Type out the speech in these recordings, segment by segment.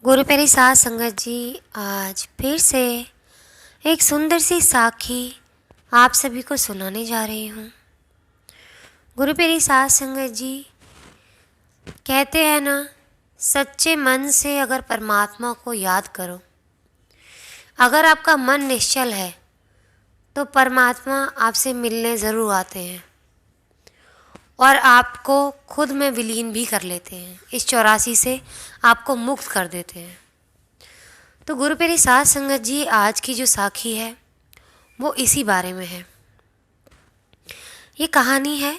गुरु प्यारी साध संगत जी, आज फिर से एक सुंदर सी साखी आप सभी को सुनाने जा रही हूँ। गुरु प्यारी साध संगत जी कहते हैं ना, सच्चे मन से अगर परमात्मा को याद करो, अगर आपका मन निश्चल है तो परमात्मा आपसे मिलने ज़रूर आते हैं और आपको खुद में विलीन भी कर लेते हैं। इस 84 से आपको मुक्त कर देते हैं। तो गुरु प्यारी साध संगत जी, आज की जो साखी है वो इसी बारे में है। ये कहानी है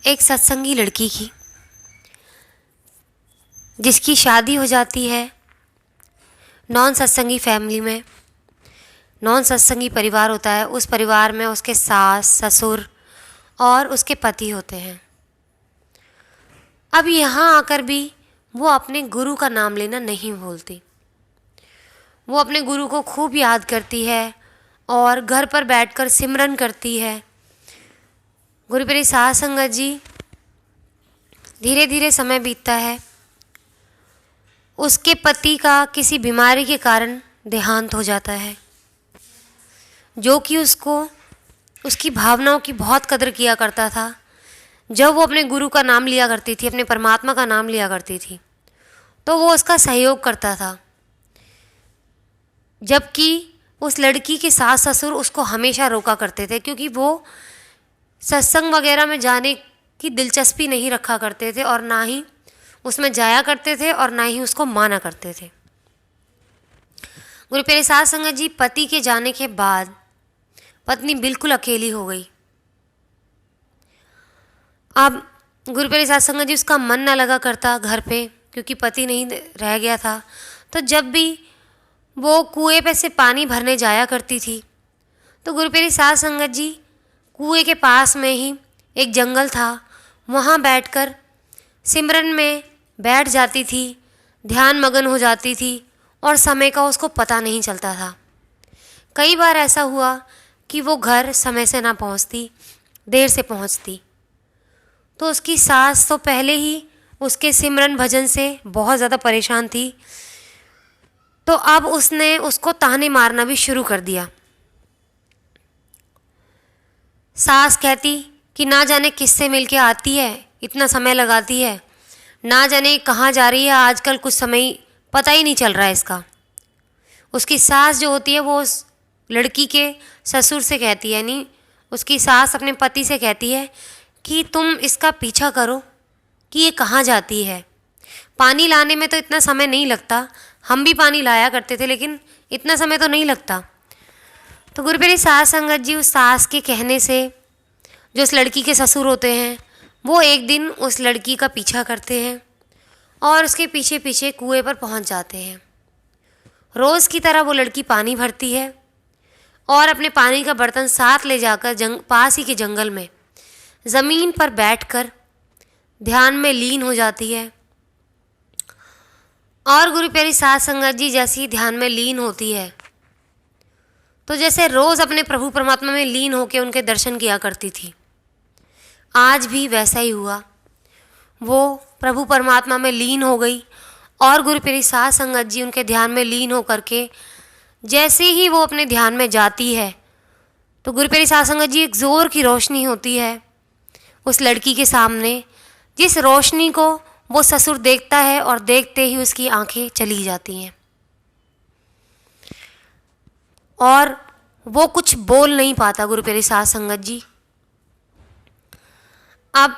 एक सत्संगी लड़की की, जिसकी शादी हो जाती है नॉन सत्संगी फैमिली में। नॉन सत्संगी परिवार होता है, उस परिवार में उसके सास ससुर और उसके पति होते हैं। अब यहाँ आकर भी वो अपने गुरु का नाम लेना नहीं भूलती। वो अपने गुरु को खूब याद करती है और घर पर बैठकर सिमरन करती है। गुरु प्यारी साध संगत जी, धीरे धीरे समय बीतता है। उसके पति का किसी बीमारी के कारण देहांत हो जाता है, जो कि उसकी भावनाओं की बहुत कदर किया करता था। जब वो अपने गुरु का नाम लिया करती थी, अपने परमात्मा का नाम लिया करती थी, तो वो उसका सहयोग करता था। जबकि उस लड़की के सास ससुर उसको हमेशा रोका करते थे, क्योंकि वो सत्संग वगैरह में जाने की दिलचस्पी नहीं रखा करते थे और ना ही उसमें जाया करते थे और ना ही उसको माना करते थे। गुरु प्यारे साध संगत जी, पति के जाने के बाद पत्नी बिल्कुल अकेली हो गई। अब गुरु प्यारे साध संगत जी, उसका मन ना लगा करता घर पे, क्योंकि पति नहीं रह गया था। तो जब भी वो कुएं पे से पानी भरने जाया करती थी, तो गुरु प्यारी साध संगत जी, कुएं के पास में ही एक जंगल था, वहाँ बैठकर सिमरन में बैठ जाती थी, ध्यान मगन हो जाती थी और समय का उसको पता नहीं चलता था। कई बार ऐसा हुआ कि वो घर समय से ना पहुँचती, देर से पहुँचती। तो उसकी सास तो पहले ही उसके सिमरन भजन से बहुत ज़्यादा परेशान थी, तो अब उसने उसको ताने मारना भी शुरू कर दिया। सास कहती कि ना जाने किससे मिलके आती है, इतना समय लगाती है, ना जाने कहाँ जा रही है, आजकल कुछ समय पता ही नहीं चल रहा है इसका। उसकी सास जो होती है वो उस लड़की के ससुर से कहती है, यानी उसकी सास अपने पति से कहती है कि तुम इसका पीछा करो कि ये कहाँ जाती है। पानी लाने में तो इतना समय नहीं लगता, हम भी पानी लाया करते थे, लेकिन इतना समय तो नहीं लगता। तो गुरु प्यारी साध संगत जी, उस सास के कहने से जो उस लड़की के ससुर होते हैं, वो एक दिन उस लड़की का पीछा करते हैं और उसके पीछे पीछे कुएं पर पहुंच जाते हैं। रोज़ की तरह वो लड़की पानी भरती है और अपने पानी का बर्तन साथ ले जाकर पास ही के जंगल में ज़मीन पर बैठकर ध्यान में लीन हो जाती है। और गुरु प्यारी साध संगत जी, जैसी ध्यान में लीन होती है, तो जैसे रोज़ अपने प्रभु परमात्मा में लीन होकर उनके दर्शन किया करती थी, आज भी वैसा ही हुआ। वो प्रभु परमात्मा में लीन हो गई और गुरु प्यारी साध संगत जी, उनके ध्यान में लीन हो करके जैसे ही वो अपने ध्यान में जाती है, तो गुरु प्यारी साध संगत जी, एक ज़ोर की रोशनी होती है उस लड़की के सामने, जिस रोशनी को वो ससुर देखता है और देखते ही उसकी आंखें चली जाती हैं और वो कुछ बोल नहीं पाता। गुरु प्यारी साध संगत जी, अब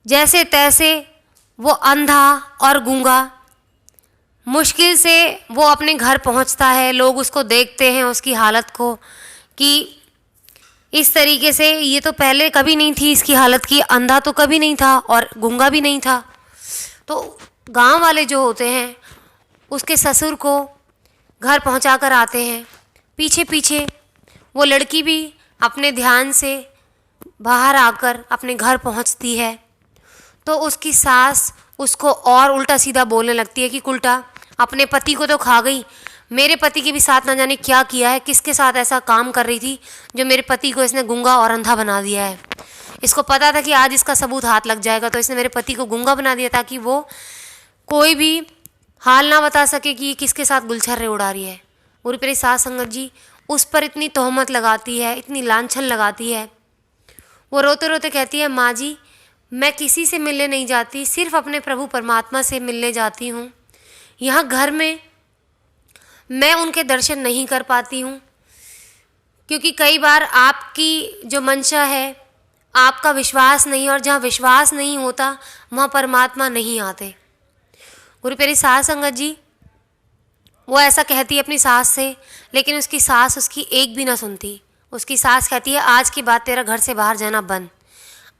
जैसे तैसे वो अंधा और गूंगा मुश्किल से वो अपने घर पहुंचता है। लोग उसको देखते हैं, उसकी हालत को, कि इस तरीके से ये तो पहले कभी नहीं थी इसकी हालत की, अंधा तो कभी नहीं था और गूंगा भी नहीं था। तो गांव वाले जो होते हैं उसके ससुर को घर पहुंचा कर आते हैं। पीछे पीछे वो लड़की भी अपने ध्यान से बाहर आकर अपने घर पहुंचती है। तो उसकी सास उसको और उल्टा सीधा बोलने लगती है कि उल्टा अपने पति को तो खा गई, मेरे पति के भी साथ ना जाने क्या किया है, किसके साथ ऐसा काम कर रही थी जो मेरे पति को इसने गूंगा और अंधा बना दिया है। इसको पता था कि आज इसका सबूत हाथ लग जाएगा, तो इसने मेरे पति को गूंगा बना दिया ताकि वो कोई भी हाल ना बता सके कि ये किसके साथ गुलछर्रे उड़ा रही है। गुरु प्यारी साध संगत जी उस पर इतनी तोहमत लगाती है, इतनी लांछन लगाती है। वो रोते रोते कहती है, माँ जी मैं किसी से मिलने नहीं जाती, सिर्फ अपने प्रभु परमात्मा से मिलने जाती हूँ। यहाँ घर में मैं उनके दर्शन नहीं कर पाती हूँ, क्योंकि कई बार आपकी जो मंशा है, आपका विश्वास नहीं, और जहाँ विश्वास नहीं होता वहाँ परमात्मा नहीं आते। गुरु प्यारी साध संगत जी वो ऐसा कहती है अपनी सास से, लेकिन उसकी सास उसकी एक भी ना सुनती। उसकी सास कहती है, आज के बाद तेरा घर से बाहर जाना बंद।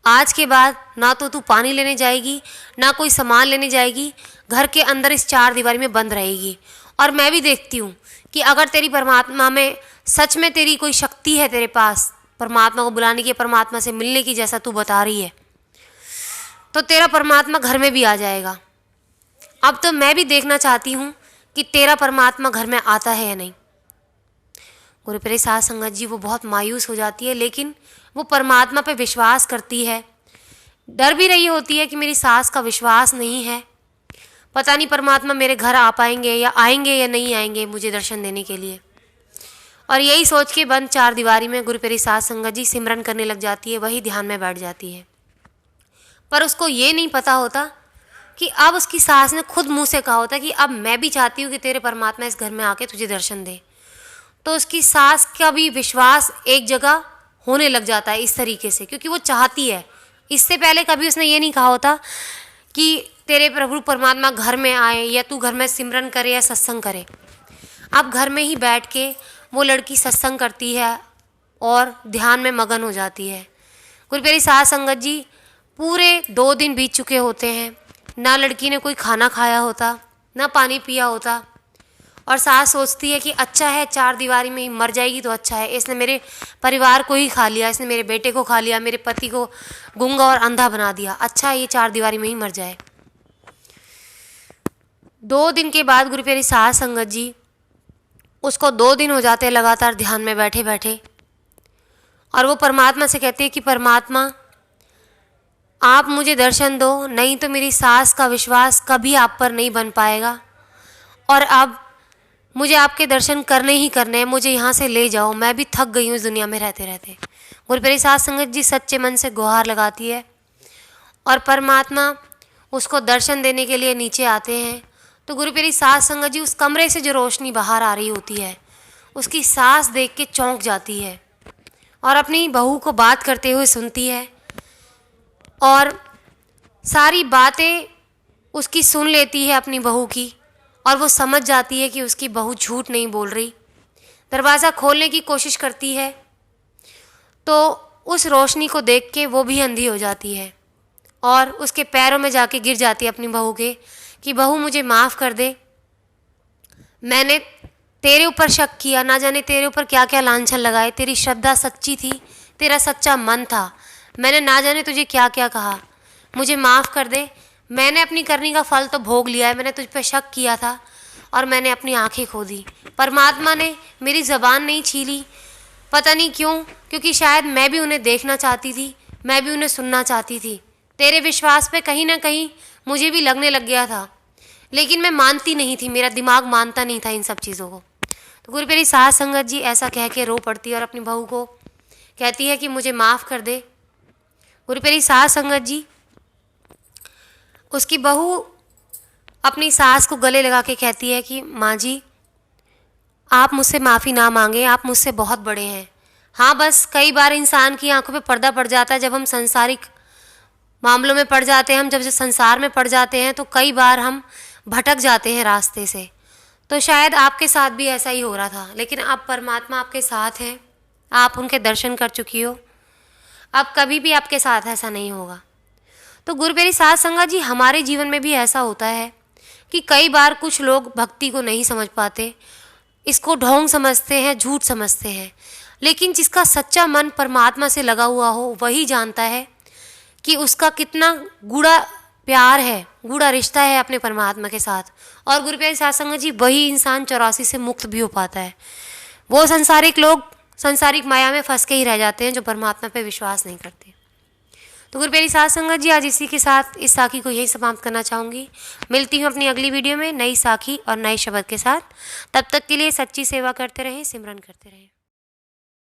आज के बाद ना तो तू पानी लेने जाएगी, ना कोई सामान लेने जाएगी, घर के अंदर इस चार दीवारी में बंद रहेगी। और मैं भी देखती हूँ कि अगर तेरी परमात्मा में सच में तेरी कोई शक्ति है, तेरे पास परमात्मा को बुलाने की, परमात्मा से मिलने की, जैसा तू बता रही है, तो तेरा परमात्मा घर में भी आ जाएगा। अब तो मैं भी देखना चाहती हूँ कि तेरा परमात्मा घर में आता है या नहीं। गुरु प्यारी साध संगत जी वो बहुत मायूस हो जाती है, लेकिन वो परमात्मा पे विश्वास करती है। डर भी रही होती है कि मेरी सास का विश्वास नहीं है, पता नहीं परमात्मा मेरे घर आ पाएंगे या आएंगे या नहीं आएंगे मुझे दर्शन देने के लिए। और यही सोच के बंद चार दीवारी में गुरु प्यारी साध संगत जी सिमरन करने लग जाती है, वही ध्यान में बैठ जाती है। पर उसको ये नहीं पता होता कि अब उसकी सास ने खुद मुंह से कहा होता कि अब मैं भी चाहती हूँ कि तेरे परमात्मा इस घर में आके तुझे दर्शन दे। तो उसकी सास का भी विश्वास एक जगह होने लग जाता है इस तरीके से, क्योंकि वो चाहती है। इससे पहले कभी उसने ये नहीं कहा होता कि तेरे प्रभु परमात्मा घर में आए या तू घर में सिमरन करे या सत्संग करे। अब घर में ही बैठ के वो लड़की सत्संग करती है और ध्यान में मगन हो जाती है। गुरु प्यारी साध संगत जी पूरे 2 दिन बीत चुके होते हैं, ना लड़की ने कोई खाना खाया होता, ना पानी पिया होता। और सास सोचती है कि अच्छा है, चार दीवारी में ही मर जाएगी तो अच्छा है, इसने मेरे परिवार को ही खा लिया, इसने मेरे बेटे को खा लिया, मेरे पति को गूंगा और अंधा बना दिया, अच्छा है ये चार दीवारी में ही मर जाए। 2 दिन के बाद गुरु प्यारी साध संगत जी उसको 2 दिन हो जाते हैं लगातार ध्यान में बैठे बैठे, और वो परमात्मा से कहती है कि परमात्मा आप मुझे दर्शन दो, नहीं तो मेरी सास का विश्वास कभी आप पर नहीं बन पाएगा, और अब मुझे आपके दर्शन करने ही करने हैं, मुझे यहाँ से ले जाओ, मैं भी थक गई हूँ इस दुनिया में रहते रहते। गुरु प्यारी साध संगत जी सच्चे मन से गुहार लगाती है, और परमात्मा उसको दर्शन देने के लिए नीचे आते हैं। तो गुरु प्यारी साध संगत जी उस कमरे से जो रोशनी बाहर आ रही होती है, उसकी सास देख के चौंक जाती है और अपनी बहू को बात करते हुए सुनती है, और सारी बातें उसकी सुन लेती है अपनी बहू की, और वो समझ जाती है कि उसकी बहू झूठ नहीं बोल रही। दरवाज़ा खोलने की कोशिश करती है तो उस रोशनी को देख के वो भी अंधी हो जाती है, और उसके पैरों में जाके गिर जाती है अपनी बहू के कि बहू मुझे माफ़ कर दे, मैंने तेरे ऊपर शक किया, ना जाने तेरे ऊपर क्या क्या लांछन लगाए, तेरी श्रद्धा सच्ची थी, तेरा सच्चा मन था, मैंने ना जाने तुझे क्या क्या कहा, मुझे माफ़ कर दे, मैंने अपनी करनी का फल तो भोग लिया है, मैंने तुझ पे शक किया था और मैंने अपनी आंखें खो दी। परमात्मा ने मेरी ज़बान नहीं छीली, पता नहीं क्यों, क्योंकि शायद मैं भी उन्हें देखना चाहती थी, मैं भी उन्हें सुनना चाहती थी। तेरे विश्वास पे कहीं ना कहीं मुझे भी लगने लग गया था, लेकिन मैं मानती नहीं थी, मेरा दिमाग मानता नहीं था इन सब चीज़ों को। तो गुरु प्यारी साध संगत जी ऐसा कह के रो पड़ती है और अपनी बहू को कहती है कि मुझे माफ़ कर दे। गुरु प्यारी साध संगत जी उसकी बहू अपनी सास को गले लगा के कहती है कि माँ जी आप मुझसे माफ़ी ना मांगे, आप मुझसे बहुत बड़े हैं। हाँ बस कई बार इंसान की आंखों पे पर्दा पड़ जाता है, जब हम संसारिक मामलों में पड़ जाते हैं, हम जब संसार में पड़ जाते हैं तो कई बार हम भटक जाते हैं रास्ते से। तो शायद आपके साथ भी ऐसा ही हो रहा था, लेकिन अब परमात्मा आपके साथ है, आप उनके दर्शन कर चुकी हो, अब कभी भी आपके साथ ऐसा नहीं होगा। तो गुरु प्यारी साध संगत जी हमारे जीवन में भी ऐसा होता है कि कई बार कुछ लोग भक्ति को नहीं समझ पाते, इसको ढोंग समझते हैं, झूठ समझते हैं, लेकिन जिसका सच्चा मन परमात्मा से लगा हुआ हो वही जानता है कि उसका कितना गूढ़ा प्यार है, गूढ़ा रिश्ता है अपने परमात्मा के साथ। और गुरु प्यारी साध संगत जी वही इंसान 84 से मुक्त भी हो पाता है। वो संसारिक लोग संसारिक माया में फंस के ही रह जाते हैं जो परमात्मा पे विश्वास नहीं करते। तो गुरु प्यारी साध संगत जी, आज इसी के साथ इस साखी को यही समाप्त करना चाहूँगी। मिलती हूँ अपनी अगली वीडियो में नई साखी और नए शब्द के साथ। तब तक के लिए सच्ची सेवा करते रहें, सिमरन करते रहें।